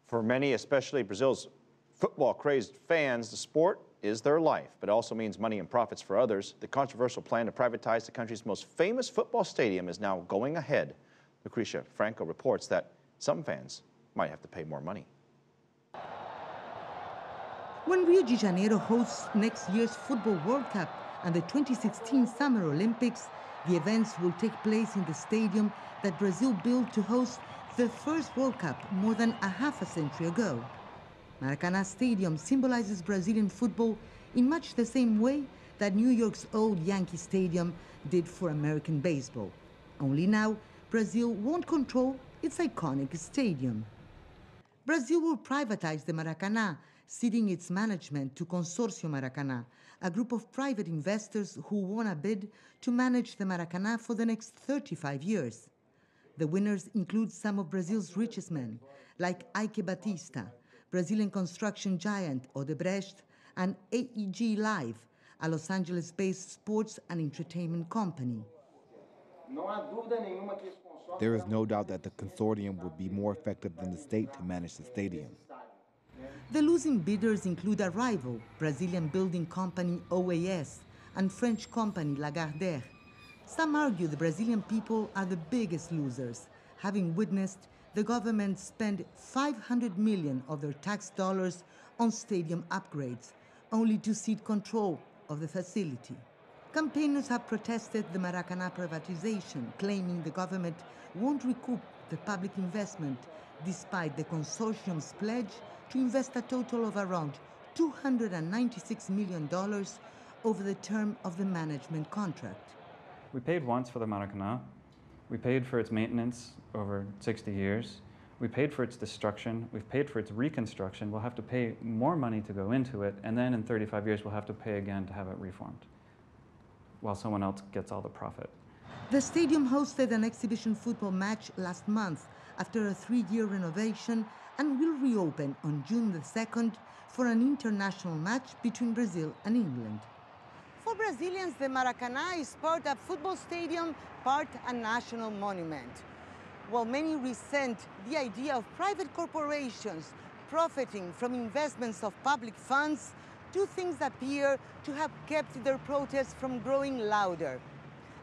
For many, especially Brazil's football-crazed fans, the sport is their life, but it also means money and profits for others. The controversial plan to privatize the country's most famous football stadium is now going ahead. Lucrecia, Franco reports that some fans might have to pay more money. When Rio de Janeiro hosts next year's Football World Cup and the 2016 Summer Olympics, the events will take place in the stadium that Brazil built to host the first World Cup more than a half a century ago. Maracana Stadium symbolizes Brazilian football in much the same way that New York's old Yankee Stadium did for American baseball. Only now, Brazil won't control its iconic stadium. Brazil will privatize the Maracana, ceding its management to Consórcio Maracana, a group of private investors who won a bid to manage the Maracana for the next 35 years. The winners include some of Brazil's richest men, like Ike Batista, Brazilian construction giant Odebrecht, and AEG Live, a Los Angeles-based sports and entertainment company. There is no doubt that the consortium will be more effective than the state to manage the stadium. The losing bidders include a rival, Brazilian building company OAS, and French company Lagardère. Some argue the Brazilian people are the biggest losers, having witnessed the government spend $500 million of their tax dollars on stadium upgrades, only to cede control of the facility. Campaigners have protested the Maracana privatization, claiming the government won't recoup the public investment, despite the consortium's pledge to invest a total of around $296 million over the term of the management contract. We paid once for the Maracana. We paid for its maintenance over 60 years. We paid for its destruction. We've paid for its reconstruction. We'll have to pay more money to go into it, and then in 35 years we'll have to pay again to have it reformed, while someone else gets all the profit. The stadium hosted an exhibition football match last month after a 3-year renovation and will reopen on June the 2nd for an international match between Brazil and England. For Brazilians, the Maracana is part a football stadium, part a national monument. While many resent the idea of private corporations profiting from investments of public funds, two things appear to have kept their protests from growing louder: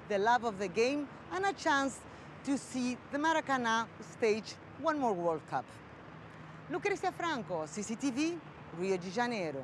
the love of the game and a chance to see the Maracana stage one more World Cup. Lucrecia, Franco, CCTV, Rio de Janeiro.